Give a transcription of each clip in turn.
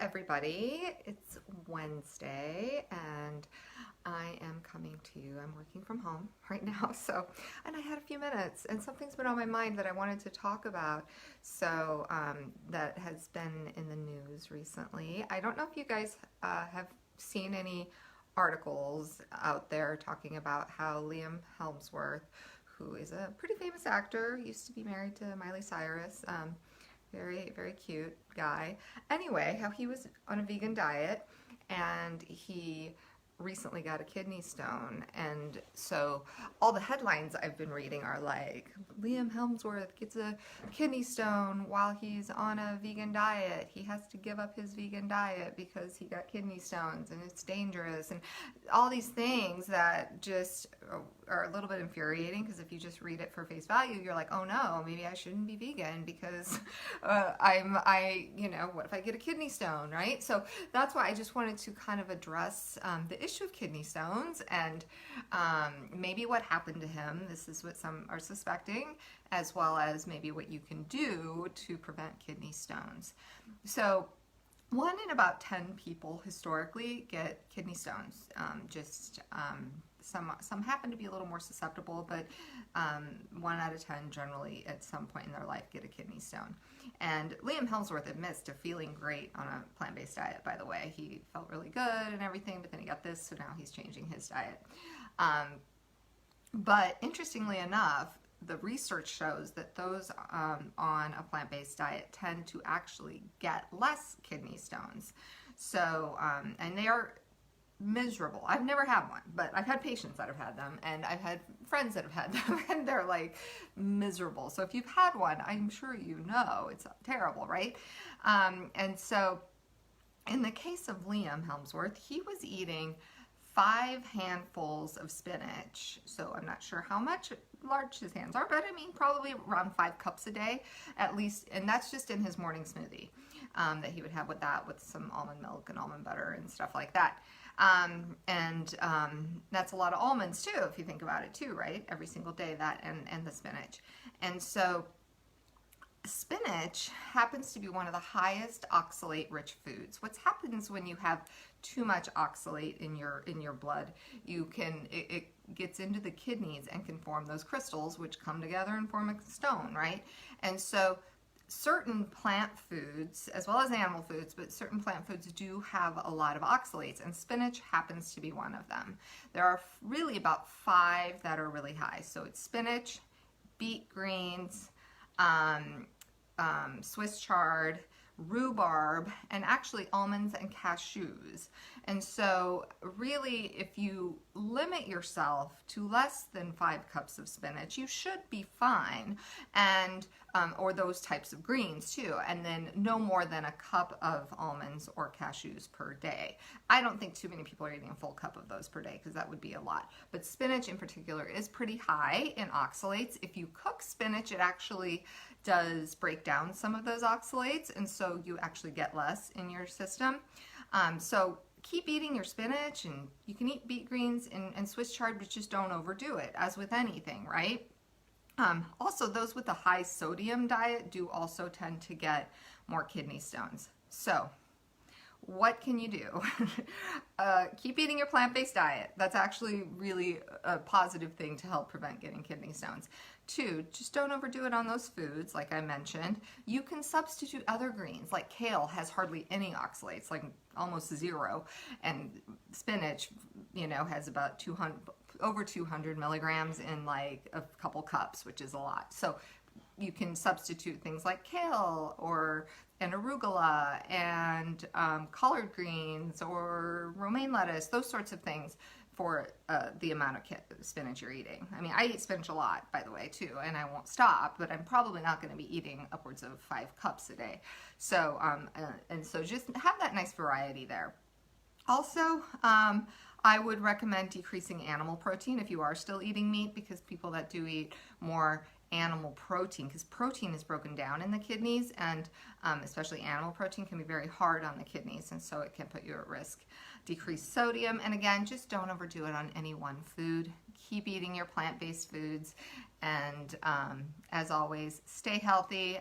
everybody. It's Wednesday and I am coming to you. I'm working from home right now, and I had a few minutes and something's been on my mind that I wanted to talk about. That has been in the news recently. I don't know if you guys have seen any articles out there talking about how Liam Helmsworth, who is a pretty famous actor, used to be married to Miley Cyrus, very, very cute guy. Anyway, how he was on a vegan diet and he recently got a kidney stone. And so all the headlines I've been reading are like, Liam Helmsworth gets a kidney stone while he's on a vegan diet. He has to give up his vegan diet because he got kidney stones and it's dangerous. And all these things that just are a little bit infuriating, because if you just read it for face value, you're like, oh no, maybe I shouldn't be vegan because what if I get a kidney stone, right? So that's why I just wanted to kind of address the issue of kidney stones and maybe what happened to him. This is what some are suspecting, as well as maybe what you can do to prevent kidney stones. So 1 in about 10 people historically get kidney stones. Some happen to be a little more susceptible, but 1 out of 10 generally at some point in their life get a kidney stone. And Liam Helmsworth admits to feeling great on a plant-based diet, by the way. He felt really good and everything, but then he got this, so now he's changing his diet. But interestingly enough, the research shows that those on a plant-based diet tend to actually get less kidney stones. So, and they are miserable. I've never had one, but I've had patients that have had them, and I've had friends that have had them, and they're like miserable. So if you've had one, I'm sure you know it's terrible, right? And so in the case of Liam Helmsworth, he was eating 5 handfuls of spinach. So I'm not sure how large his hands are, but I mean probably around 5 cups a day at least, and that's just in his morning smoothie that he would have with some almond milk and almond butter and stuff like that. That's a lot of almonds too, if you think about it too, right? Every single day, that and the spinach. And so spinach happens to be one of the highest oxalate rich foods. What happens when you have too much oxalate in your blood, it gets into the kidneys and can form those crystals which come together and form a stone, right? And so certain plant foods, as well as animal foods, but certain plant foods do have a lot of oxalates, and spinach happens to be one of them. There are really about 5 that are really high. So it's spinach, beet greens, Swiss chard, rhubarb, and actually almonds and cashews. And so really, if you limit yourself to less than 5 cups of spinach, you should be fine, and or those types of greens too, and then no more than a cup of almonds or cashews per day. I don't think too many people are eating a full cup of those per day, because that would be a lot. But spinach in particular is pretty high in oxalates. If you cook spinach, it actually does break down some of those oxalates, and so you actually get less in your system. So keep eating your spinach, and you can eat beet greens and Swiss chard, but just don't overdo it, as with anything, right? Also, those with a high sodium diet do also tend to get more kidney stones. So what can you do? Keep eating your plant-based diet. That's actually really a positive thing to help prevent getting kidney stones. 2, just don't overdo it on those foods, like I mentioned. You can substitute other greens, like kale has hardly any oxalates, like almost 0, and spinach, has about over 200 milligrams in like a couple cups, which is a lot. So you can substitute things like kale and arugula and collard greens or romaine lettuce, those sorts of things, for the amount of spinach you're eating. I mean, I eat spinach a lot, by the way, too, and I won't stop, but I'm probably not going to be eating upwards of 5 cups a day. So, and so just have that nice variety there. Also, I would recommend decreasing animal protein if you are still eating meat, because people that do eat more animal protein, because protein is broken down in the kidneys, and especially animal protein can be very hard on the kidneys, and so it can put you at risk. Decrease sodium, and again, just don't overdo it on any one food. Keep eating your plant-based foods, and as always, stay healthy.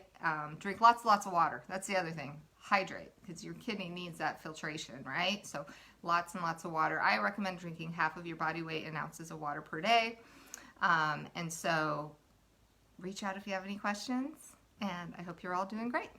Drink lots of water. That's the other thing. Hydrate, because your kidney needs that filtration, right? So lots and lots of water. I recommend drinking half of your body weight in ounces of water per day. And so reach out if you have any questions, and I hope you're all doing great.